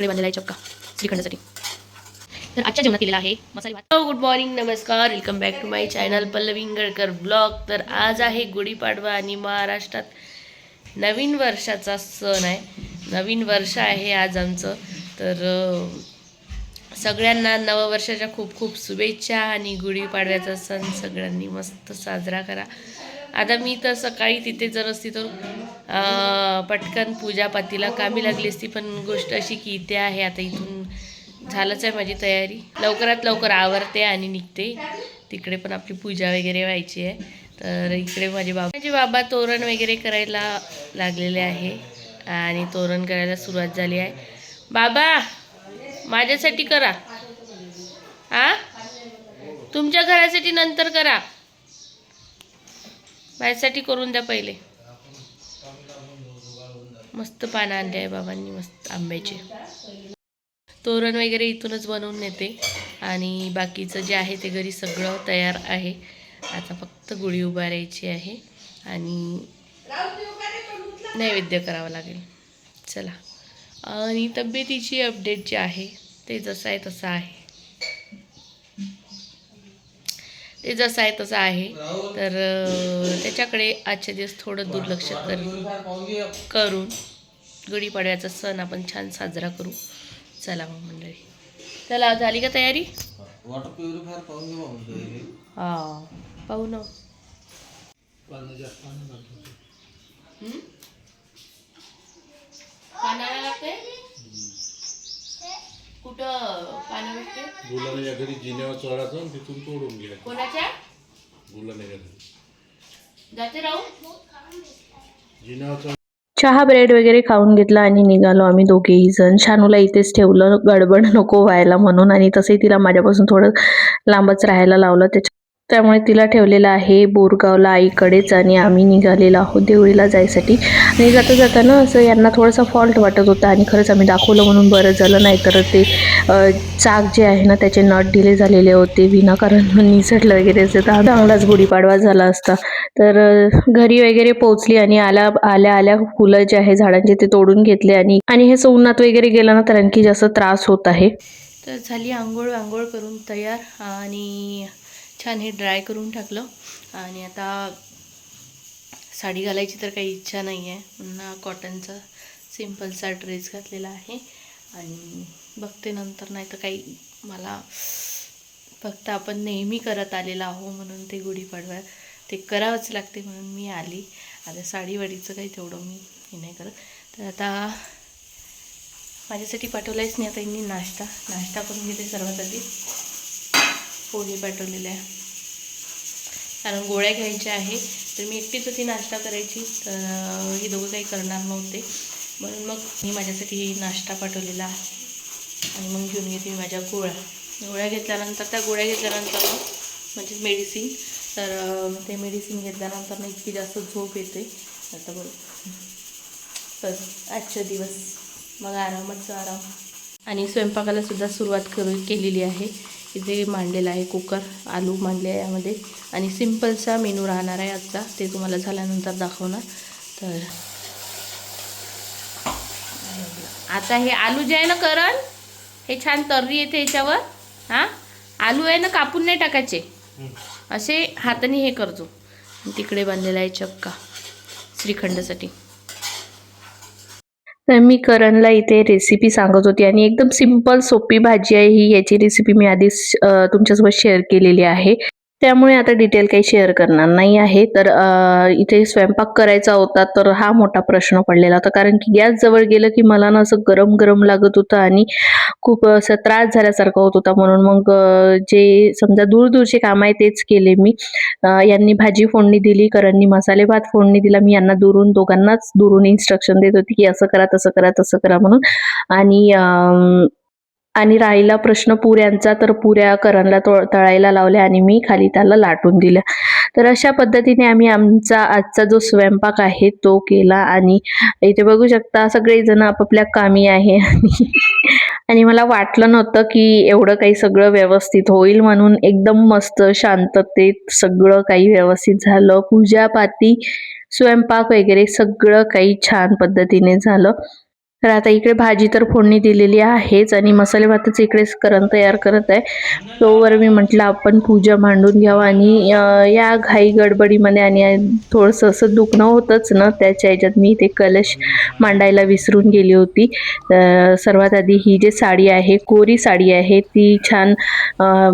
तिकडे बांधलेला आहे चक्का श्रीखंडसाठी. तर आजच्या जेवणात केलेला आहे मसाले भात. गुड मॉर्निंग, नमस्कार, welcome back to my channel Pallavi Ingalkar blog. तर आज आहे गुढीपाडवा आणि महाराष्ट्रात नवीन वर्षाचा सण आहे. नवीन वर्ष आहे आज आमचं. तर सगळ्यांना नववर्षाच्या खूप खूप शुभेच्छा आणि गुढीपाडव्याचा सण सगळ्यांनी मस्त साजरा करा. आता मी तर सकाळी तिथे जर असती तर पटकन पूजापातीला कामी लागली असती, पण गोष्ट अशी की इथे आहे. आता इथून झालंच आहे माझी तयारी, लवकरात लवकर आवरते आणि निघते. तिकडे पण आपली पूजा वगैरे व्हायची आहे. तर इकडे माझे बाबा तोरण वगैरे करायला लागलेले आहे आणि तोरण करायला सुरुवात झाली आहे. बाबा माझ्यासाठी करा, तुमच्या घरासाठी नंतर करा, माझ्यासाठी करून द्या पहिले. मस्त पानं आणले आहे बाबांनी, मस्त आंब्याचे. तोरण वगैरे इथूनच बनवून नेते आणि बाकीचं जे आहे ते घरी सगळं तयार आहे. आता फक्त गुढी उभारायची आहे आणि नैवेद्य करावा लागेल. चला, आणि तब्येतीची अपडेट जे आहे ते जसं आहे तसं आहे, ते जसं आहे तसं आहे. तर त्याच्याकडे आजच्या दिवस थोडं दुर्लक्ष करून गुढीपाडव्याचा सण आपण छान साजरा करू. चला मग मंडळी, चला झाली का तयारी? वॉटर प्युरिफायर पाहून घेऊ. हा पाहू ना. पाण्याला लागते कुठं पाणी भेटते? गुलाबाच्या घरी जिन्यावर चढायचं तिथून तोडून घ्या. कोणाच्या? गुलाबाच्या घरी जाते राहू जिन्यावर. चहा ब्रेड वगैरे खाऊन घेतला आणि निघालो आम्ही दोघेही जण. शानूला इथेच ठेवलं, गडबड नको व्हायला म्हणून, आणि तसंही तिला माझ्यापासून थोडं लांबच राहायला लावलं. त्यामुळे तिला ठेवलेलं आहे बोरगावला आईकडेच आणि आम्ही निघालेलो आहोत देवळीला जायसाठी. आणि जाता जाताना असं यांना थोडासा फॉल्ट वाटत होता आणि खरंच आम्ही दाखवलं म्हणून बरं झालं, नाहीतर ते चाक जे आहे ना त्याचे नट ढिले झालेले होते, विनाकारण निसटलं वगैरे असं तर चांगलाच गुढीपाडवा झाला असता. तर घरी वगैरे पोहोचली आणि आल्या फुलं जे आहे झाडांचे ते तोडून घेतले आणि हे उन्हात वगैरे गेलं ना तर आणखी जास्त त्रास होत आहे. तर झाली आंघोळ करून तयार आणि छान हे ड्राय करून टाकलं. आणि आता साडी घालायची तर काही इच्छा नाही आहे, पुन्हा कॉटनचा सिम्पलचा ड्रेस घातलेला आहे. आणि बघते नंतर, नाही तर काही मला फक्त आपण नेहमी करत आलेला आहो म्हणून ते गुढीपाडवा ते करावंच लागते म्हणून मी आली. आता साडीवाडीचं काही तेवढं मी हे नाही करत. तर आता माझ्यासाठी पाठवलायच नाही. आता यांनी नाश्ता करून घेते. सर्वात आधी पोहे पाठवलेले आहे कारण गोळ्या घ्यायच्या आहे. तर मी एकटीच होती नाश्ता करायची, तर हे दोघं काही करणार नव्हते म्हणून मग मी माझ्यासाठी नाश्ता पाठवलेला आहे. आणि मग घेऊन घेते मी माझ्या गोळ्या घेतल्यानंतर, त्या गोळ्या घेतल्यानंतर म्हणजे मेडिसिन, तर ते मेडिसिन घेतल्यानंतर इतकी जास्त झोप येते. आता बरोबर तर आजचा दिवस मग आरामच आराम. आणि स्वयंपाकाला सुद्धा सुरुवात केलेली आहे. इथे मांडलेला आहे कुकर, आलू मांडले आहे यामध्ये, आणि सिम्पलचा मेनू राहणार आहे आजचा, ते तुम्हाला झाल्यानंतर दाखवणार. तर आता हे आलू जे आहे ना करण, हे छान तर्री येते याच्यावर. आलू आहे ना कापून नाही टाकायचे, असे हाताने हे करतो. तिकडे बांधलेला आहे चक्का श्रीखंडसाठी. तर मी करणला इथे रेसिपी सांगत होती आणि एकदम सिंपल सोपी भाजी आहे ही. याची रेसिपी मी आधीच तुमच्यासोबत शेअर केलेली आहे, त्यामुळे आता डिटेल काही शेअर करणार नाही आहे. तर इथे स्वयंपाक करायचा होता तर हा मोठा प्रश्न पडलेला होता, कारण की गॅस जवळ गेलं की मला ना असं गरम गरम लागत होतं आणि खूप असं त्रास झाल्यासारखं होत होता. म्हणून मग जे समजा दूरचे काम आहे तेच केले मी. यांनी भाजी फोडणी दिली, करणनी मसाले भात फोडणी दिला. मी यांना दोघांनाच दुरून इन्स्ट्रक्शन देत होती की असं करा तसं करा तसं करा म्हणून. आणि राहिला प्रश्न पुऱ्यांचा, तर पुऱ्या करणला तळायला लावल्या आणि मी खाली त्याला लाटून दिल्या. तर अशा पद्धतीने आम्ही आमचा आजचा जो स्वयंपाक आहे तो केला. आणि इथे बघू शकता सगळेजण आपापल्या कामी आहे. आणि मला वाटलं नव्हतं की एवढं काही सगळं व्यवस्थित होईल म्हणून. एकदम मस्त शांततेत सगळं काही व्यवस्थित झालं. पूजापाती, स्वयंपाक वगैरे सगळं काही छान पद्धतीने झालं. तर आता इकडे भाजी तर फोडणी दिलेली आहेच आणि मसाले भातच इकडे करण तयार करत आहे. तोवर मी म्हटलं आपण पूजा मांडून घ्यावं आणि या घाई गडबडीमध्ये आणि थोडंसं असं दुखणं होतंच ना, त्याच्या ह्याच्यात मी ते कलश मांडायला विसरून गेली होती. सर्वात आधी ही जी साडी आहे, कोरी साडी आहे, ती छान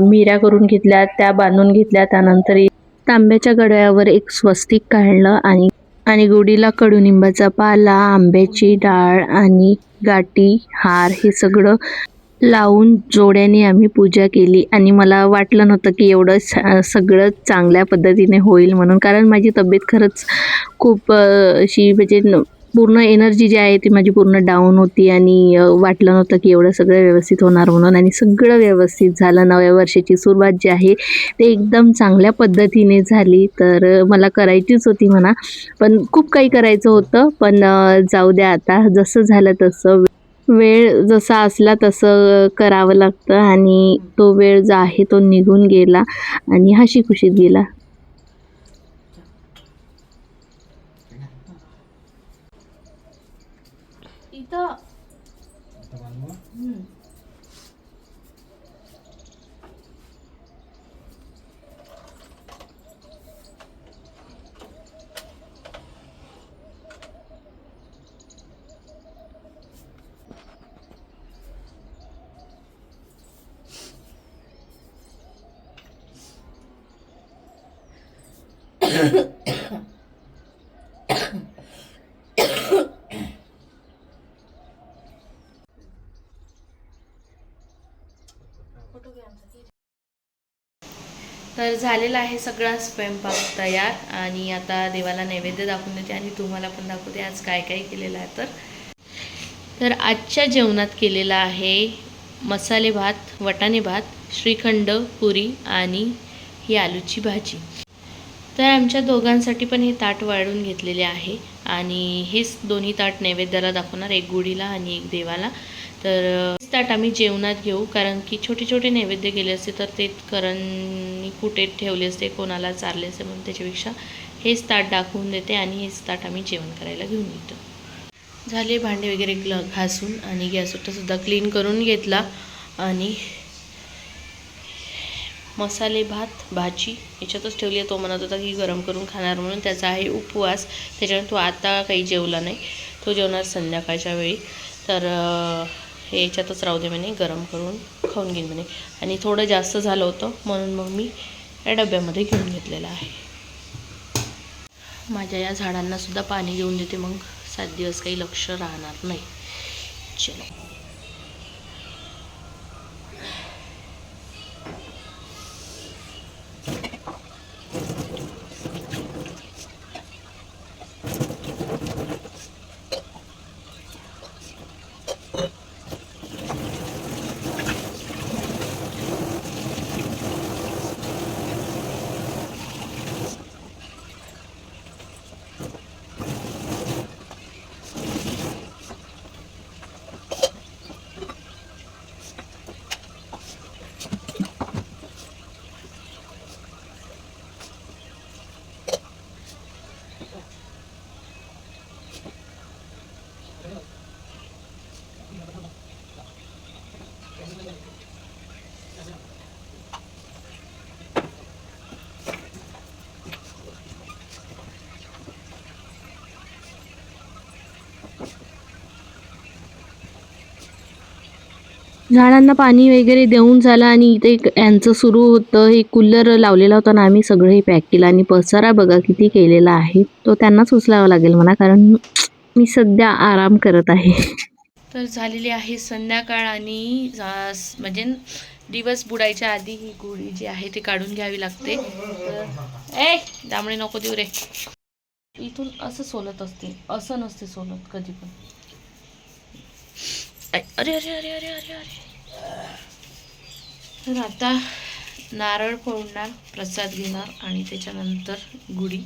मिऱ्या करून घेतल्या, त्या बांधून घेतल्या. त्यानंतर तांब्याच्या गडव्यावर एक स्वस्तिक काढलं आणि गुढीला कडुनिंबाचा पाला, आंब्याची डाळ आणि गाठी, हार हे सगळं लावून जोड्याने आम्ही पूजा केली. आणि मला वाटलं नव्हतं की एवढं सगळं चांगल्या पद्धतीने होईल म्हणून, कारण माझी तब्येत खरंच खूप अशी म्हणजे पूर्ण एनर्जी जी आहे ती माझी पूर्ण डाऊन होती आणि वाटलं नव्हतं की एवढं सगळं व्यवस्थित होणार म्हणून. आणि सगळं व्यवस्थित झालं. नव्या वर्षाची सुरुवात जी आहे ते एकदम चांगल्या पद्धतीने झाली. तर मला करायचीच होती म्हणा, पण खूप काही करायचं होतं, पण जाऊ द्या, आता जसं झालं तसं. वेळ जसा असला तसं करावं लागतं आणि तो वेळ जो आहे तो निघून गेला आणि हशी खुशीत गेला. तर झालेला आहे सगळा स्वयंपाक तयार आणि आता देवाला नैवेद्य दाखवून देते आणि तुम्हाला पण दाखवते आज काय काय केलेलं आहे. तर आजच्या जेवणात केलेला आहे मसाले भात, वाटाणे भात, श्रीखंड, पुरी आणि ही आलूची भाजी. तर आमच्या दोघांसाठी पण हे ताट वाढून घेतलेले आहे आणि हेच दोन्ही ताट नैवेद्याला दाखवणार, एक गुढीला आणि एक देवाला. तर हेच ताट आम्ही जेवणात घेऊ, कारण की छोटे छोटे नैवेद्य केले असते तर ते करण कुठे ठेवले असते, कोणाला चारले असते, म्हणून त्याच्यापेक्षा हेच ताट दाखवून देते आणि हेच ताट आम्ही जेवण करायला घेऊन येतो. झाले भांडे वगैरे घासून आणि गॅसवरसुद्धा क्लीन करून घेतला आणि मसाले भात भाजी याच्यातच ठेवली आहे. तो म्हणत होता की गरम करून खाणार म्हणून, त्याचा आहे उपवास, त्याच्यामुळे तो आता काही जेवला नाही, तो जेवणार संध्याकाळच्या वेळी. तर हे याच्यातच राहू दे म्हणे, गरम करून खाऊन घेईन म्हणे. आणि थोडं जास्त झालं होतं म्हणून मग मी या डब्यामध्ये घेऊन घेतलेलं आहे. माझ्या या झाडांना सुद्धा पाणी देऊन देते, मग 7 दिवस काही लक्ष राहणार नाही. चलो. झाडांना पाणी वगैरे देऊन झालं आणि इथे यांचं सुरू होतं. हे कूलर लावलेला होता ना, आम्ही सगळं पॅक केलं आणि पसारा बघा किती केलेला आहे. तो त्यांनाच उचलावा लागेल म्हणा, कारण मी सध्या आराम करत आहे. तर झालेली आहे संध्याकाळ आणि म्हणजे दिवस बुडायच्या आधी ही गुढी जी आहे ती काढून घ्यावी लागते. तर दामणे नको देऊ रे, इथून असं सोलत असते, असं नसते सोलत कधी पण. अरे अरे अरे अरे अरे अरे. तर आता नारळ फोडणार, प्रसाद घेणार आणि त्याच्यानंतर गुढी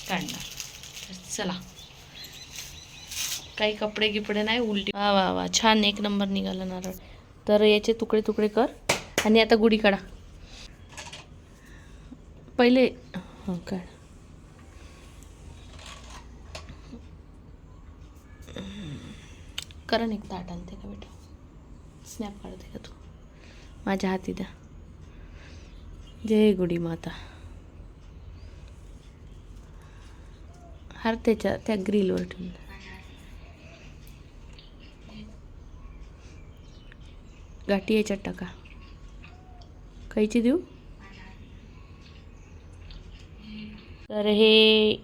काढणार. तर चला, काही कपडे गिपडे नाही, उलटी. वा वा वा, छान, एक नंबर निघाला नारळ. तर याचे तुकडे तुकडे कर आणि आता गुढी काढा. पहिले हो काढ. करण एक ताट आणते का बेटा, स्नॅप काढते का तू, माझ्या हाती द्या. जय गुढी माता. हार त्याच्या त्या ग्रिलवर ठेवून द्या. गाठी याच्यात टाका. कैची देऊ. तर हे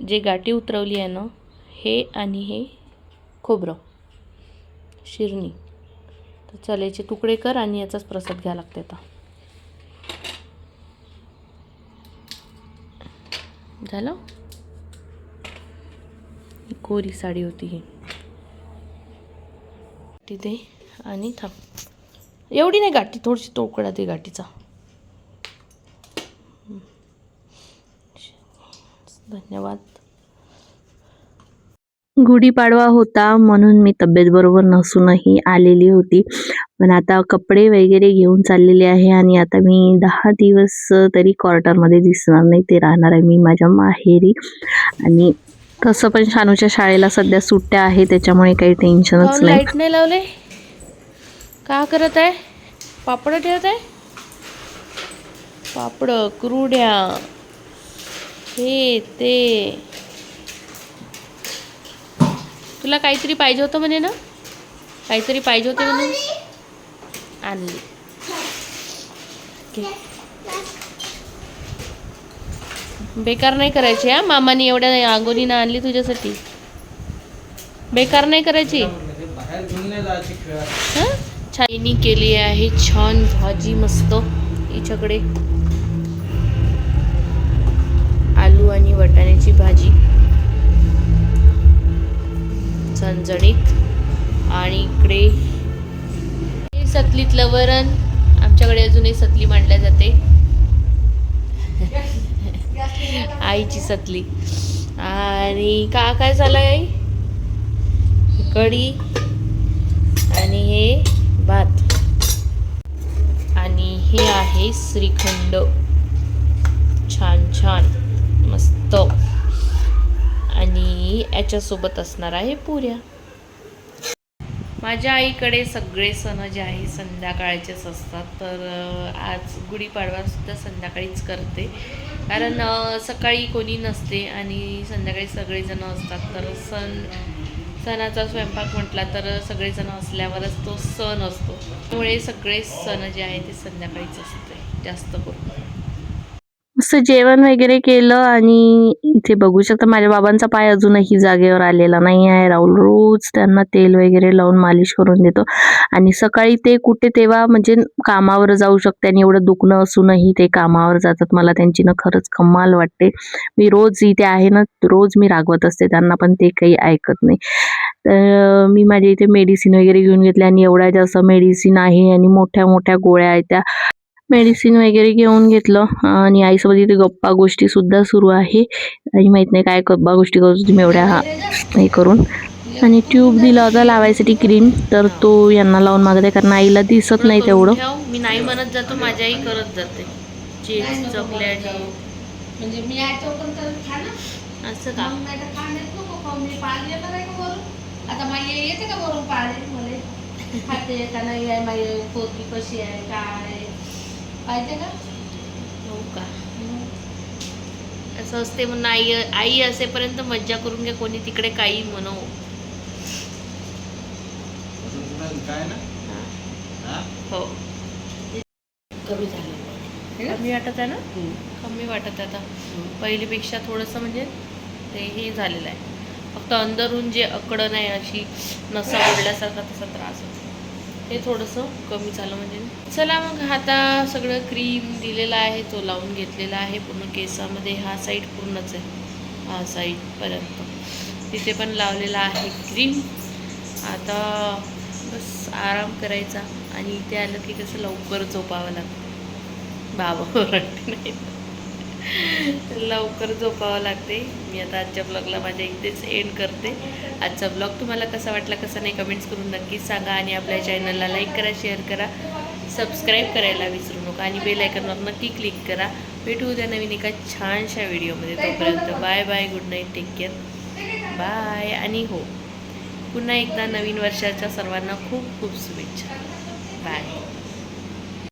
जे गाठी उतरवली आहे ना, हे आणि हे खोबरं शिरणी, तर चल याचे तुकडे कर आणि याचाच प्रसाद घ्या लागते आता. झालं. कोरी साडी होती ही. तिथे आणि थांब, एवढी नाही गाठी, थोडीशी तोकडा दे गाठीचा. धन्यवाद. गुढीपाडवा होता म्हणून मी तब्येत बरोबर नसूनही आलेली होती, पण आता कपडे वगैरे घेऊन चाललेले आहे आणि आता मी 10 दिवस तरी क्वार्टरमध्ये दिसणार नाही. ते राहणार आहे मी माझ्या माहेरी. आणि तसं पण शानूच्या शाळेला सध्या सुट्ट्या आहे, त्याच्यामुळे काही टेन्शनच नाही. लाईट नाही लावले का करत आहे. पापड ठेवत आहे. पापड, कुरड्या, हे ते. तुला काहीतरी पाहिजे होतं म्हणे ना, काहीतरी पाहिजे होतं म्हणून आणली. बेकार नाही करायची हा. मामाने एवढ्या आंगोनीनं आणली तुझ्यासाठी. बेकार नाही करायची. हां, छान केली आहे. छान भाजी मस्त. हिच्याकडे आलू आणि वाटाण्याची भाजी झणझणीत. आणि इकडे सतलीतलं वरण. आमच्याकडे अजूनही सतली मांडल्या जाते, आईची सतली. आणि काय झालं आई, कढी आणि हे भात आणि हे आहे श्रीखंड. छान छान मस्त. आणि याच्यासोबत असणार आहे पुऱ्या. माझ्या आईकडे सगळे सण जे आहे संध्याकाळचेच असतात. तर आज गुढीपाडवासुद्धा संध्याकाळीच करते, कारण सकाळी कोणी नसते आणि संध्याकाळी सगळेजण असतात. तर सणाचा स्वयंपाक म्हटला तर सगळेजण असल्यावरच तो सण असतो. त्यामुळे सगळे सण जे आहे ते संध्याकाळीच असते जास्त करून. असं जेवण वगैरे केलं आणि इथे बघू शकता माझ्या बाबांचा पाय अजूनही जागेवर आलेला नाही आहे. राहुल रोज त्यांना तेल वगैरे लावून मालिश करून देतो. आणि सकाळी ते कुठे तेव्हा म्हणजे कामावर जाऊ शकते आणि एवढं दुखणं असूनही ते कामावर जातात. मला त्यांची ना खरंच कमाल वाटते. मी रोज इथे आहे ना, रोज मी रागवत असते त्यांना, पण ते काही ऐकत नाही. तर मी माझ्या इथे मेडिसिन वगैरे घेऊन घेतले आणि एवढ्या जास्त मेडिसिन आहे आणि मोठ्या मोठ्या गोळ्या आहेत. त्या मेडिसिन वगैरे घेऊन घेतलं आणि आईसोबत इथे गप्पा गोष्टी सुद्धा सुरू आहे. आणि माहित नाही काय गप्पा गोष्टी करतो तुम्ही एवढ्या हे करून. आणि ट्यूब दिला होता लावायसाठी क्रीम, तर तो यांना लावून मागत आहे कारण आईला दिसत नाही तेवढं. मी नाही म्हणत जातो, माझी आई करत जाते. चिप्स, चॉकलेट, म्हणजे मी आयतो पण तर खा ना. असं का. मग नाही तर खाण्यात नको खाऊ. मी पाणी येतं नाही का वरून. आता माझी येते का वरून पाणी मला खाते का नाही आहे, माझी पोरगी कशी आहे काय पाहिजे का. हो का. असं असते म्हणून आई असेपर्यंत मज्जा करून घ्या, कोणी तिकडे काही म्हणो. काय ना. हो, कमी झालं. कमी वाटत आहे ना. कमी वाटत आहे आता पहिलीपेक्षा थोडंसं, म्हणजे ते हे झालेलं आहे. फक्त अंदरून जे अकडण आहे अशी नसा ओढल्यासारखा तसा त्रास होतो, ते थोडंसं कमी झालं म्हणजे. चला मग आता सगळं क्रीम दिलेला आहे तो लावून घेतलेला आहे पूर्ण केसामध्ये. हा साईड पूर्णच आहे, हा साईडपर्यंत तिथे पण लावलेला आहे क्रीम. आता बस आराम करायचा. आणि इथे आलं की कसं लवकर झोपावं लागतं. बाबा ओरडते नाही, लवकर झोपावं लागते. मी आता आजच्या ब्लॉगला माझ्या इथेच एंड करते. आजचा ब्लॉग तुम्हाला कसा वाटला कसा नाही कमेंट्स करून नक्कीच सांगा. आणि आपल्या चॅनलला लाईक करा, शेअर करा, सबस्क्राईब करायला विसरू नका आणि बेल आयकॉनवर नक्की क्लिक करा. भेटू उद्या नवीन एका छानशा व्हिडिओमध्ये. तोपर्यंत bye bye, good night, take care, bye. आणि हो, पुन्हा एकदा नवीन वर्षाच्या सर्वांना खूप खूप शुभेच्छा. बाय.